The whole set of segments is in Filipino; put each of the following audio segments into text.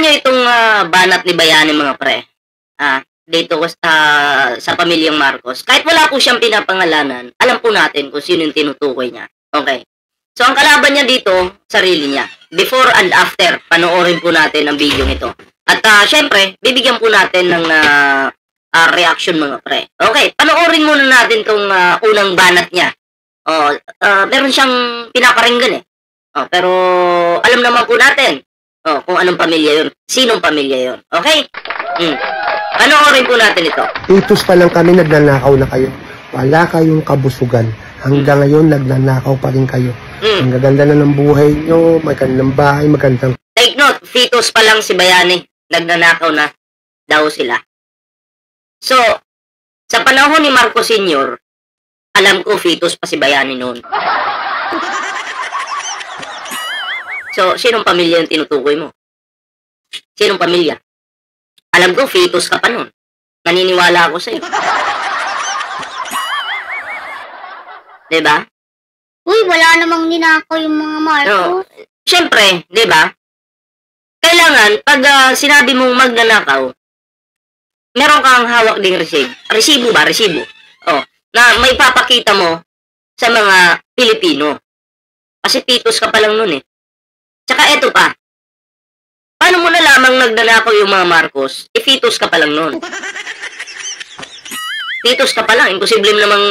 nyo itong banat ni Bayani, mga pre. Dito sa pamilyang Marcos. Kahit wala po siyang pinapangalanan, alam po natin kung sino yung tinutukoy niya. Okay. So, ang kalaban niya dito, sarili niya. Before and after, panoorin po natin ang video nito. At syempre, bibigyan po natin ng reaction, mga pre. Okay, panoorin muna natin tong unang banat niya. Meron siyang pinaparinggan pero alam naman po natin kung anong pamilya yun. Sinong pamilya yun. Okay? Panoorin po natin ito. Itus pa lang kami, nagnanakaw na kayo. Wala kayong kabusugan. Hanggang ngayon, nagnanakaw pa rin kayo. Ang gaganda na ng buhay nyo, magandang bahay, magandang... Take note, fetus pa lang si Bayani. Nagnanakaw na daw sila. So, sa panahon ni Marcos Sr., alam ko fetus pa si Bayani noon. So, sinong pamilya yung tinutukoy mo? Sinong pamilya? Alam ko, fetus ka pa nun. Naniniwala ako sa'yo. Diba? Uy, wala namang ninakaw yung mga Marcos. Siyempre, diba? Kailangan, pag sinabi mong magnanakaw, meron kang hawak ding resibo ba? Resibo. Na may papakita mo sa mga Pilipino. Kasi fetus ka pa lang nun Tsaka eto pa. Paano mo na lamang nagnanakaw yung mga Marcos? Fetus ka pa lang nun. Fetus ka pa lang. Imposible namang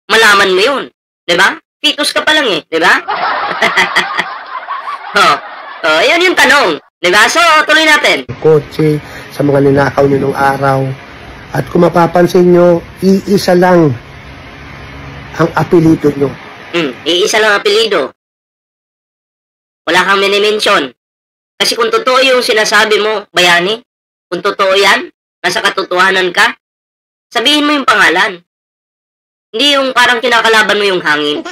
malaman mo yun. Diba? Fetus ka pa lang diba? Yan yung tanong. Diba? So, tuloy natin. Kotse, sa mga ninakaw nyo nung araw. At kung mapapansin nyo, iisa lang ang apelido nyo. Iisa lang ang apelido. Wala kang minimension. Kasi kung totoo yung sinasabi mo, Bayani, kung totoo yan, nasa katotohanan ka, sabihin mo yung pangalan. Hindi yung parang kinakalaban mo yung hangin.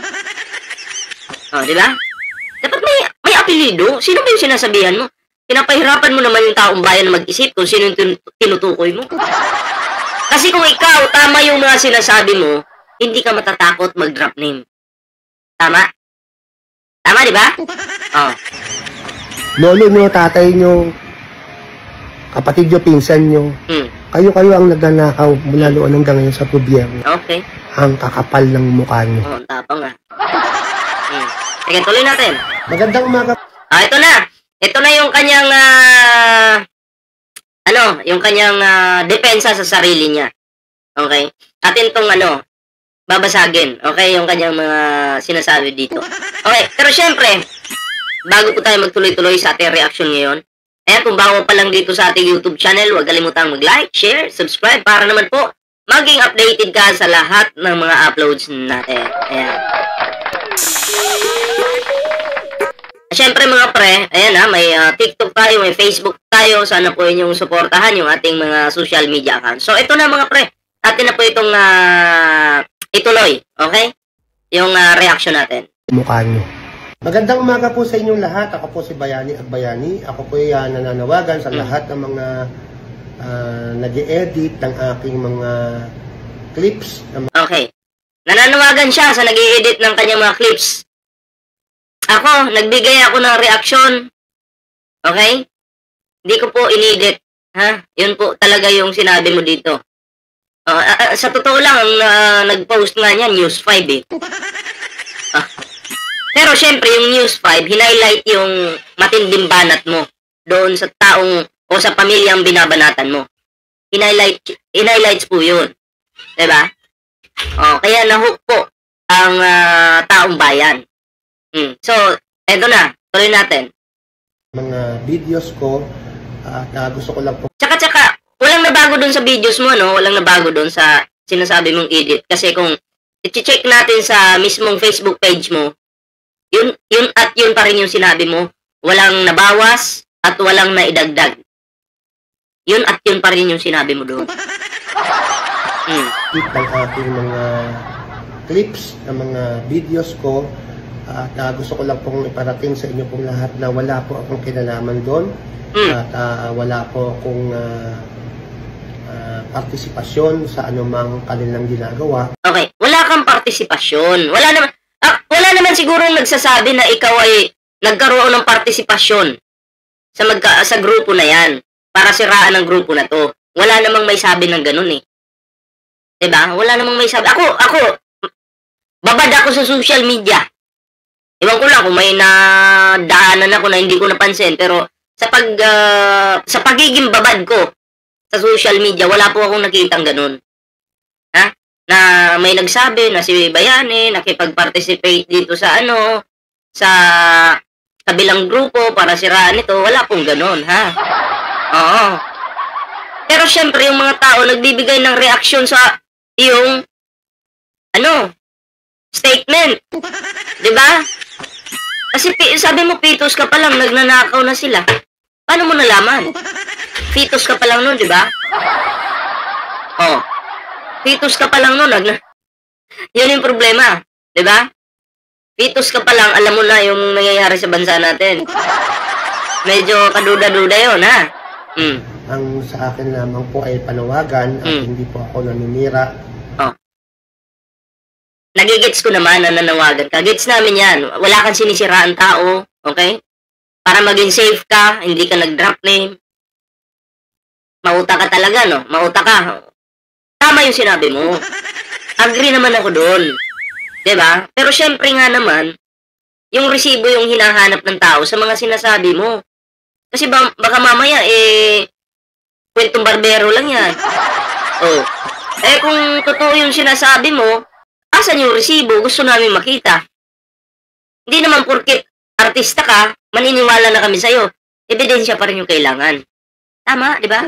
Diba? Dapat may apelido. Sino ba yung sinasabihan mo? Pinapahirapan mo naman yung taong bayan na mag-isip kung sino yung tinutukoy mo. Kasi kung ikaw, tama yung mga sinasabi mo, hindi ka matatakot mag-drop name. Tama? Tama, diba? Lolo nyo, tatay nyo, kapatid nyo, pinsan nyo, kayo ang nagnanakaw mula noon hanggang ngayon sa gobyerno. Okay. Ang kakapal ng mukha nyo. Tapang Sige, tuloy natin. Magandang umaga. Ito na. Ito na yung kanyang, yung kanyang depensa sa sarili niya. Okay? Atin tong babasagin. Okay? Yung kanyang mga sinasabi dito. Okay. Pero syempre, bago po tayo magtuloy-tuloy sa ating reaction ngayon, kung bago pa lang dito sa ating YouTube channel, huwag kalimutang mag-like, share, subscribe para naman po maging updated ka sa lahat ng mga uploads natin. Ayan. Siyempre mga pre, ayan may TikTok tayo, may Facebook tayo. Sana po inyong suportahan yung ating mga social media accounts. So ito na mga pre, atin na po itong ituloy, okay? Yung reaction natin. Mukha nyo. Magandang umaga po sa inyong lahat. Ako po si Bayani Agbayani. Ako po nananawagan sa lahat ng mga nag-e-edit ng aking mga clips. Okay. Nananawagan siya sa nag-e-edit ng kanyang mga clips. Ako, nagbigay ako ng reaction. Okay? Hindi ko po inedit. Yun po talaga yung sinabi mo dito. Sa totoo lang, nag-post nga niya, News 5 Pero syempre, yung News 5, hinighlight yung matinding banat mo doon sa taong o sa pamilyang binabanatan mo. Hinighlights po yun. Diba? Kaya nahook po ang taong bayan. So, eto na. Tuloy natin. Mga videos ko at gusto ko lang po. Tsaka, walang nabago doon sa videos mo, no? Walang nabago doon sa sinasabi mong edit. Kasi kung i-check natin sa mismong Facebook page mo, yun pa rin yung sinabi mo. Walang nabawas at walang naidagdag. Yun pa rin yung sinabi mo doon. Ng aking mga clips, ng mga videos ko. At gusto ko lang pong iparating sa inyo pong lahat na wala po akong kinalaman doon. At wala po akong partisipasyon sa anumang kanilang ginagawa. Okay, wala kang partisipasyon. Wala naman siguro nagsasabi na ikaw ay nagkaroon ng partisipasyon sa grupo na yan para siraan ang grupo na to. Wala namang may sabi ng ganun eh. 'Di ba? Wala namang may sabi. Ako babad ako sa social media. Iwan ko lang kung may nadaanan ako na hindi ko napansin, pero sa pagiging babad ko sa social media, wala po akong nakitang ganun. Ha? Na may nagsabi na si Bayani nakipag-participate dito sa sa kabilang grupo para siraan ito. Wala pong ganun, ha? Oo. Pero syempre, yung mga tao nagbibigay ng reaksyon sa yung statement. 'Di ba? Kasi sabi mo, fetus ka pa lang, nagnanakaw na sila. Paano mo nalaman? Fetus ka pa lang nun, 'di ba? Oh. Fetus ka pa lang nun, yun yung problema, 'di ba? Fetus ka pa lang, alam mo na yung nangyayari sa bansa natin. Medyo kaduda-duda yun, ha? Ang sa akin lamang po ay panawagan at hindi po ako naninira. Nagigets ko naman na nanawagan ka. Gets namin yan. Wala kang sinisiraan tao, okay? Para maging safe ka, hindi ka nag-drop name. Mauta ka talaga, no? Mauta ka. Tama yung sinabi mo. Agree naman ako doon. 'Di ba? Pero syempre nga naman, yung resibo yung hinahanap ng tao sa mga sinasabi mo. Kasi baka mamaya, kwentong barbero lang yan. Oh. Kung totoo yung sinasabi mo, asan yung resibo? Gusto namin makita. Hindi naman porket artista ka, maniniwala na kami sa'yo. Ebidensya pa rin yung kailangan. Tama, di ba?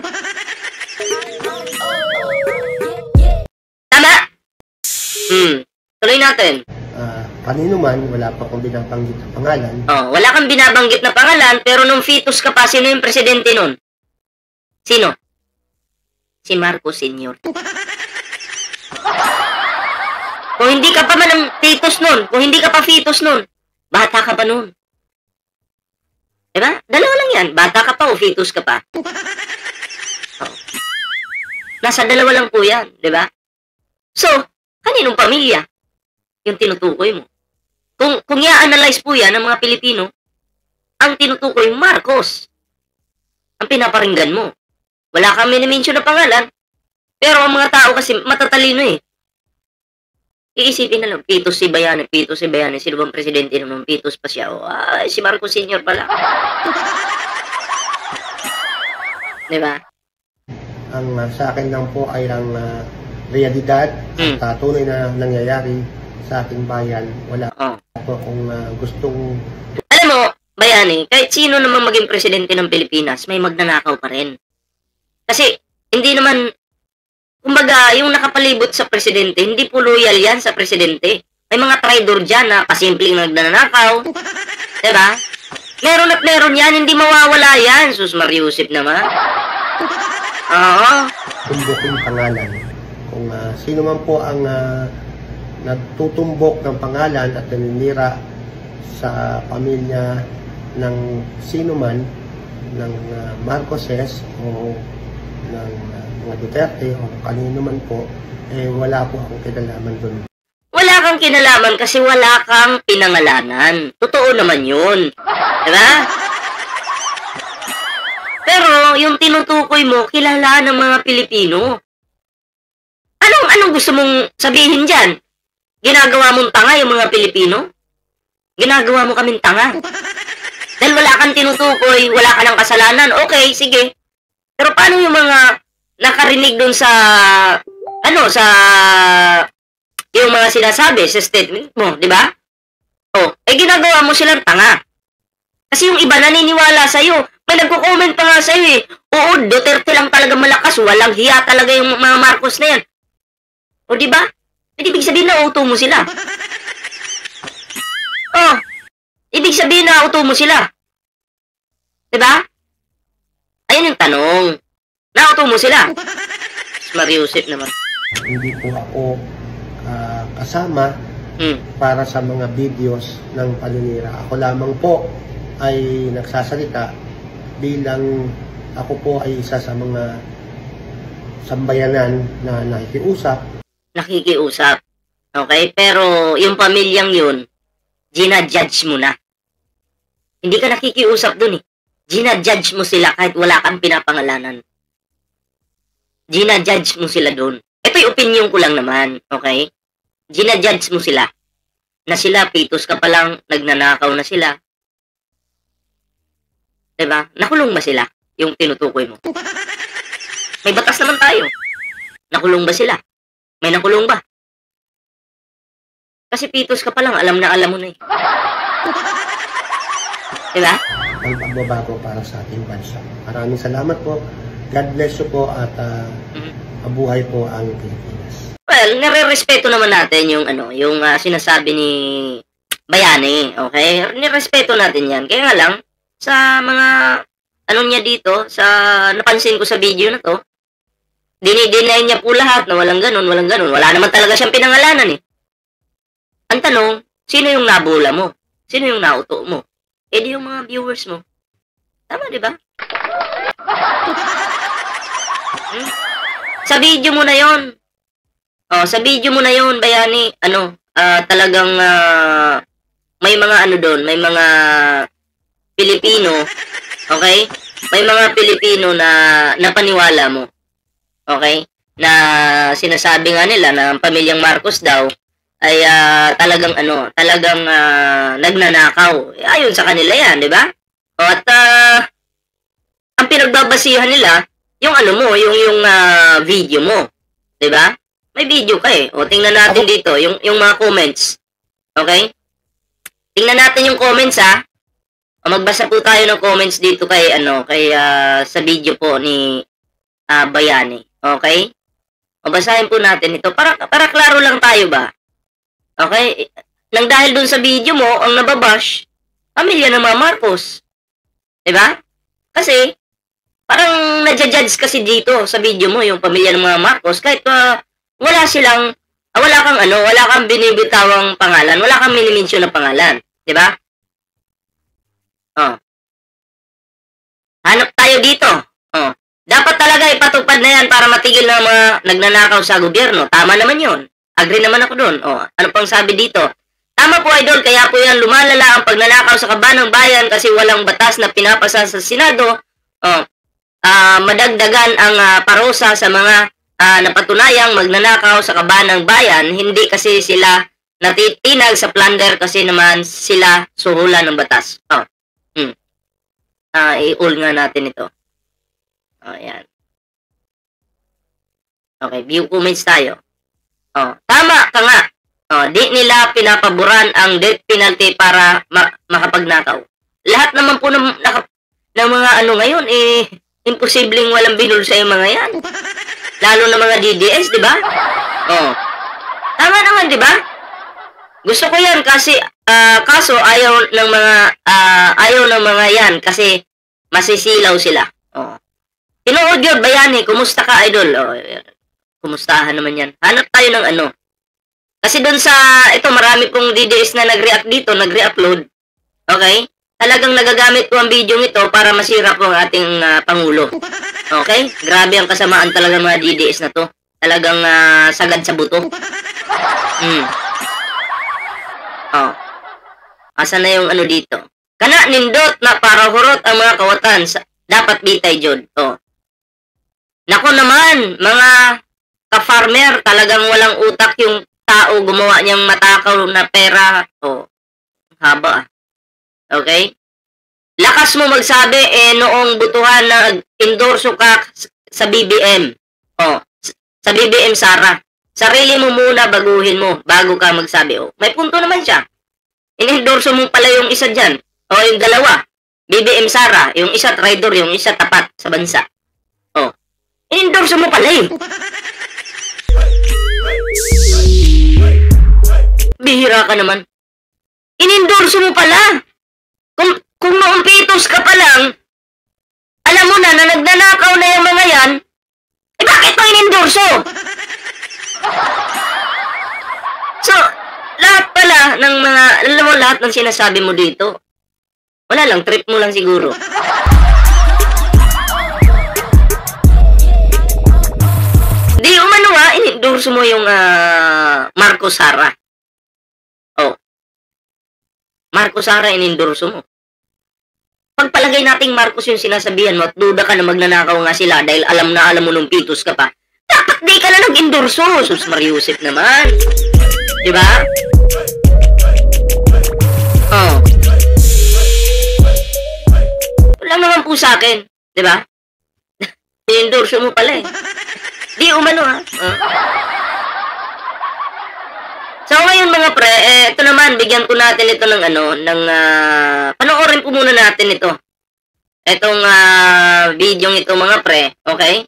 Tama? Tuloy natin. Kanino man, wala pa akong binabanggit na pangalan. Wala kang binabanggit na pangalan, pero nung fetus ka pa, sino yung presidente nun? Sino? Si Marcos Sr. Kung hindi ka pa man ng fetus nun, kung hindi ka pa fetus nun, bata ka pa nun. Diba? Dalawa lang yan. Bata ka pa o fetus ka pa. Nasa dalawa lang po yan. Diba? So, kaninong pamilya yung tinutukoy mo? Kung i-analyze po yan ng mga Pilipino, ang tinutukoy Marcos. Ang pinaparinggan mo. Wala kang minimension na pangalan, pero ang mga tao kasi matatalino eh. Iisipin na lang, fetus si Bayani, sino bang presidente nung fetus pa siya? Si Marcos Sr. pala. Diba? Ang sa akin lang po ay ang realidad at tunay na nangyayari sa ating bayan. Wala po akong gustong... Alam mo, Bayani, kahit sino naman maging presidente ng Pilipinas, may magnanakaw pa rin. Kasi, hindi naman... Kumbaga, yung nakapalibot sa presidente, hindi po loyal yan sa presidente. May mga traidor dyan na pasimpleng nagnanakaw. Diba? Meron at meron yan, hindi mawawala yan. Sus Mariusip naman. Oo. Tumbukin pangalan. Kung sino man po ang nagtutumbok ng pangalan at naninira sa pamilya ng sino man, ng Marcoses o ng mga Duterte o kanino man po, wala po akong kinalaman doon. Wala kang kinalaman kasi wala kang pinangalanan. Totoo naman yun. Diba? Pero yung tinutukoy mo, kilala ng mga Pilipino. Anong gusto mong sabihin dyan? Ginagawa mong tanga yung mga Pilipino? Ginagawa mo kaming tanga. Dahil wala kang tinutukoy, wala ka ng kasalanan. Okay, sige. Pero paano yung mga nakarinig dun sa yung mga sinasabi sa statement mo, di ba? Ginagawa mo silang tanga. Kasi yung iba naniniwala sa'yo. May nagko-comment pa nga sa'yo eh. Oo, Duterte lang talaga malakas. Walang hiya talaga yung mga Marcos na yan. O di ba? Ibig sabihin na auto mo sila. Ibig sabihin na auto mo sila. Di ba? Ayun yung tanong. Na-auto mo sila. Mariusip naman. Hindi po ako kasama para sa mga videos ng paninira. Ako lamang po ay nagsasalita bilang ako po ay isa sa mga sambayanan na nakikiusap. Nakikiusap. Okay? Pero yung pamilyang yun, ginajudge mo na. Hindi ka nakikiusap dun eh. Gina-judge mo sila kahit wala kang pinapangalanan. Gina-judge mo sila doon. Ito yung opinion ko lang naman, okay? Gina-judge mo sila. Na sila, pitos ka pa lang, nagnanakaw na sila. Diba? Nakulong ba sila? Yung tinutukoy mo. May batas naman tayo. Nakulong ba sila? May nakulong ba? Kasi pitos ka pa lang, alam na alam mo na eh. Diba? Ang pagbabago para sa ating bansa. Maraming salamat po. God bless you po at mabuhay po ang Pilipinas. Well, nire-respeto naman natin yung yung sinasabi ni Bayani, okay? Nirespeto natin 'yan. Kaya nga lang sa mga niya dito, sa napansin ko sa video na 'to, dinideny niya po lahat na walang ganun. Wala naman talaga siyang pinangalanan eh. Ang tanong, sino yung nabula mo? Sino yung nauto mo? Eh di yung mga viewers mo. Tama, di ba? Sa video mo na 'yon. Sa video mo na 'yon, Bayani, talagang may mga doon, may mga Pilipino, okay? May mga Pilipino na napaniwala mo. Okay? Na sinasabi nga nila na ang pamilyang Marcos daw ay talagang nagnanakaw. Ayon sa kanila 'yan, 'di ba? At ang pinagbabasihan nila yung yung video mo, 'di ba? May video ka eh. O tingnan natin dito yung mga comments. Okay? Tingnan natin yung comments ha. O magbasa po tayo ng comments dito kay sa video po ni Bayani. Okay? O basahin po natin ito para klaro lang tayo ba. Okay? Nang dahil dun sa video mo, ang nababash, pamilya ng mga Marcos. 'Di ba? Kasi parang nadja-judge kasi dito sa video mo yung pamilya ng mga Marcos kahit wala kang binibitawang pangalan, wala kang mini-mention na pangalan, 'di ba? Hanap tayo dito. Dapat talaga ipatupad na 'yan para matigil ng mga nagnanakaw sa gobyerno. Tama naman 'yon. Agree naman ako doon. Ano pang sabi dito? Tama po, idol, kaya po yan lumalala ang pagnanakaw sa kaban ng bayan kasi walang batas na pinapasa sa Senado. Madagdagan ang parusa sa mga napatunayang magnanakaw sa kaban ng bayan, hindi kasi sila natitinag sa plunder kasi naman sila suhulan ng batas. I-all nga natin ito. Ayan. Okay, view comments tayo. Tama ka nga. Di nila pinapaboran ang death penalty para makapagnakaw. Lahat naman po ng mga ngayon, imposibleng walang binul sa yung mga yan. Lalo na mga DDS, di ba? Tama naman, di ba? Gusto ko yan kasi, kaso ayaw ng mga yan kasi masisilaw sila. Tinood yun, Bayani, kumusta ka, idol? Kumustahan naman yan. Hanap tayo ng Kasi doon sa, ito marami pong DDS na nag-react dito, nag-re-upload. Okay? Talagang nagagamit ko ang video nito para masira po ang ating Pangulo. Okay? Grabe ang kasamaan talaga mga DDS na to. Talagang sagad sa buto. Asa na yung dito? Kana nindot na para hurot ang mga kawatan. Dapat bitay jud. Nako naman, mga ka-farmer, talagang walang utak yung tao gumawa niyang matakaw na pera. Haba. Okay? Lakas mo magsabi noong butuhan na endorso ka sa BBM. Sa BBM Sara. Sarili mo muna baguhin mo bago ka magsabi. May punto naman siya. In-endorso mo pala yung isa dyan. Yung dalawa. BBM Sara. Yung isa traitor, yung isa tapat sa bansa. In-endorso mo pala eh. Bihira ka naman. In-endorso mo pala. Kung noong pitos ka pa lang, alam mo na nagnanakaw na yung mga yan, bakit mo in-endorso? So, lahat pala ng mga, alam mo lahat ng sinasabi mo dito, wala lang, trip mo lang siguro. Di umano in-endorso mo yung Marcos Sara. Marcos Sara in-endorso mo. pagpalagay nating Marcos yung sinasabihan mo at duda ka na magnanakaw nga sila dahil alam na alam mo nung pitos ka pa, dapat di ka na nag-endorso. Sus Mariusip naman. Diba? Oh. Wala naman po sa akin. Diba? I-endorso mo pala eh. Di umano ha. Oh. So ngayon mga pre, ito naman, bigyan ko natin ito ng panoorin po muna natin ito. Itong video ito mga pre, okay?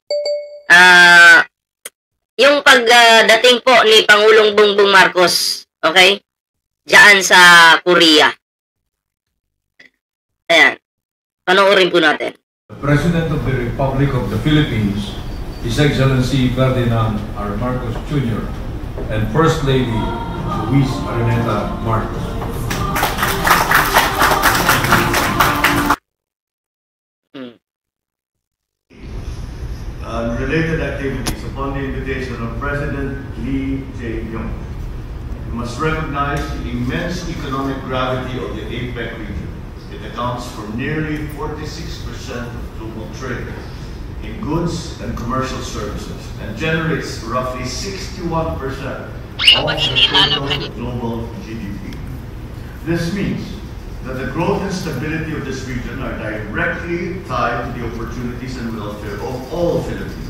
Yung pagdating po ni Pangulong Bongbong Marcos, okay? Diyan sa Korea. Ayan. Panoorin po natin. The President of the Republic of the Philippines, His Excellency Ferdinand R. Marcos Jr., and First Lady Luis Araneta Marcos. Related activities upon the invitation of President Lee Jae-myung. We must recognize the immense economic gravity of the APEC region. It accounts for nearly 46% of global trade in goods and commercial services and generates roughly 61% of the total global GDP. This means that the growth and stability of this region are directly tied to the opportunities and welfare of all Filipinos.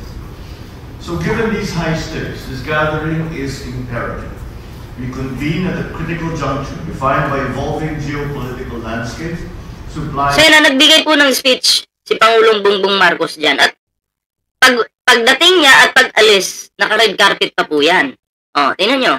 So given these high stakes, this gathering is imperative. We convene at a critical juncture defined by evolving geopolitical landscape, supply... So na nagbigay po ng speech si Pangulong Bongbong Marcos dyan. At pagdating niya at pag-alis, naka-red carpet pa po yan. O, tingnan nyo.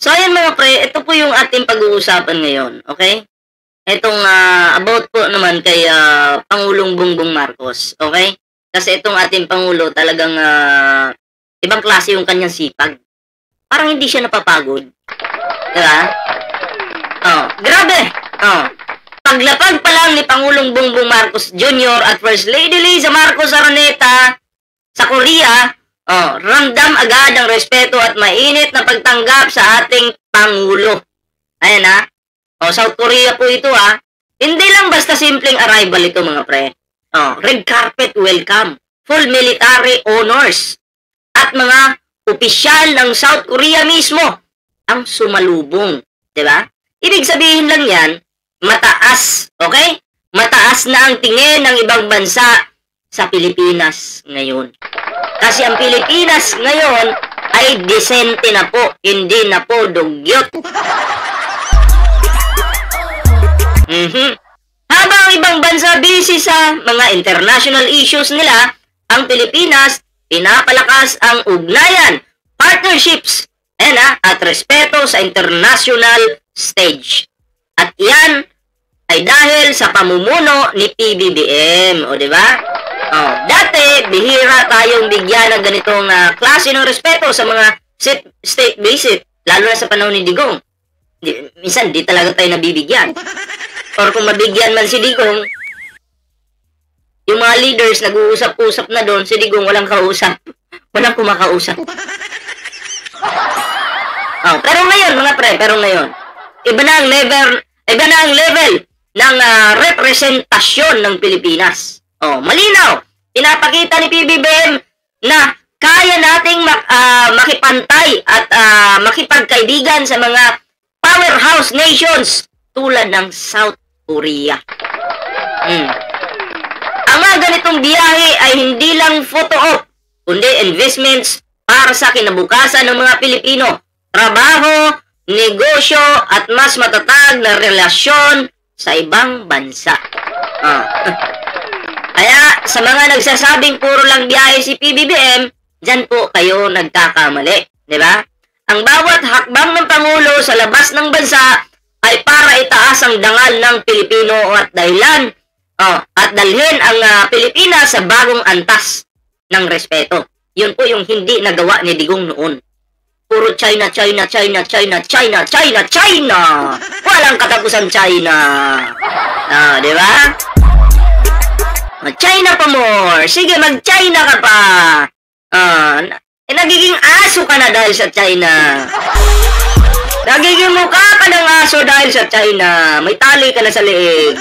So, ayan mga pre, ito po yung ating pag-uusapan ngayon, okay? Itong about po naman kay Pangulong Bongbong Marcos, okay? Kasi itong ating Pangulo talagang ibang klase yung kanyang sipag. Parang hindi siya napapagod. Diba? Oh, grabe! Oh. Paglapag pa lang ni Pangulong Bongbong Marcos Jr. at First Lady Liza Marcos Araneta sa Korea, ramdam agad ang respeto at mainit na pagtanggap sa ating Pangulo. Ayan ha. South Korea po ito ha. Hindi lang basta simpleng arrival ito mga pre. Red carpet welcome. Full military honors. At mga opisyal ng South Korea mismo ang sumalubong. Diba? Ibig sabihin lang yan, mataas. Okay? Mataas na ang tingin ng ibang bansa sa Pilipinas ngayon. Kasi ang Pilipinas ngayon ay disente na po, hindi na po dugyot. Habang ibang bansa busy sa mga international issues nila, ang Pilipinas pinapalakas ang ugnayan, partnerships, at respeto sa international stage. At yan ay dahil sa pamumuno ni PBBM, o diba? Dati, bihira tayong bigyan ng ganitong klase ng respeto sa mga state visit, lalo na sa panahon ni Digong. Minsan, di talaga tayo nabibigyan. Or kung mabigyan man si Digong, yung mga leaders nag-uusap-usap na doon, si Digong walang kausap. Walang kumakausap. Pero ngayon, mga pre, iba na ang level ng representasyon ng Pilipinas. Malinaw. Pinapakita ni PBBM na kaya nating makipantay at makipagkaibigan sa mga powerhouse nations tulad ng South Korea. Ang mga ganitong biyahe ay hindi lang photo op, kundi investments para sa kinabukasan ng mga Pilipino, trabaho, negosyo at mas matatag na relasyon sa ibang bansa. Kaya sa mga nagsasabing puro lang biyahe si PBBM, dyan po kayo nagkakamali. Diba? Ang bawat hakbang ng Pangulo sa labas ng bansa ay para itaas ang dangal ng Pilipino at dahilan At dalhin ang Pilipinas sa bagong antas ng respeto. Yun po yung hindi nagawa ni Digong noon. Puro China, China, China, China, China, China, China! Walang katapusan China! Di ba? China pa more! Sige, mag-China ka pa! Nagiging aso ka na dahil sa China. Nagiging mukha ka ng aso dahil sa China. May tali ka na sa leeg.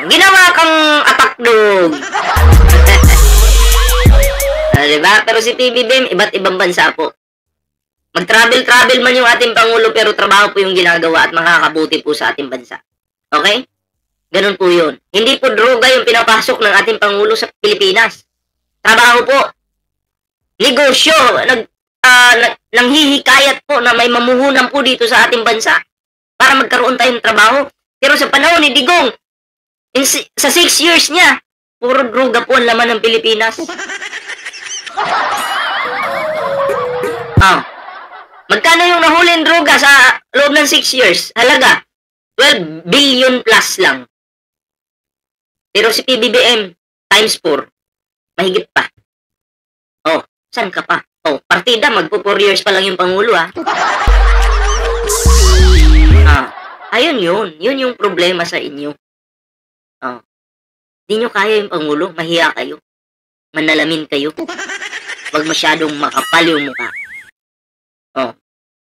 Ginawa kang apakdog. Diba? Pero si PBBM, iba't ibang bansa po. Mag-travel-travel man yung ating Pangulo, pero trabaho po yung ginagawa at makakabuti po sa ating bansa. Okay? Ganun po yun. Hindi po droga yung pinapasok ng ating Pangulo sa Pilipinas. Trabaho po. Negosyo. Nanghihikayat po na may mamuhunan po dito sa ating bansa para magkaroon tayong trabaho. Pero sa panahon ni Digong, sa 6 years niya, puro droga po ang laman ng Pilipinas. Magkano yung nahulin droga sa loob ng 6 years? Halaga, 12 billion plus lang. Pero si PBBM, times 4, mahigit pa. Saan ka pa? Partida, magpo 4 years pa lang yung Pangulo, ayun yun. Yun yung problema sa inyo. Di nyo kaya yung Pangulo, mahiya kayo. Manalamin kayo. Wag masyadong makapal yung mukha.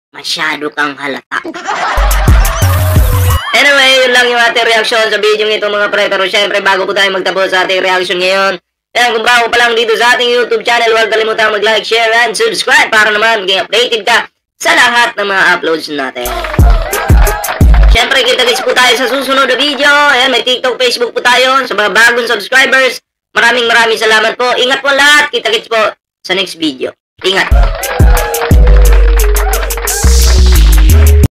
Masyado kang halata. Anyway, yun lang yung ating reaction sa video ito mga pre. Pero syempre, bago po tayo magtapos sa ating reaction ngayon, kung bago pa lang dito sa ating YouTube channel, huwag kalimutan mag-like, share, and subscribe para naman maging updated ka sa lahat ng mga uploads natin. Syempre, kita-kits po tayo sa susunod na video. Ayan, may TikTok, Facebook po tayo. Sa mga bagong subscribers, maraming salamat po. Ingat po lahat. Kita-kits po sa next video. Ingat.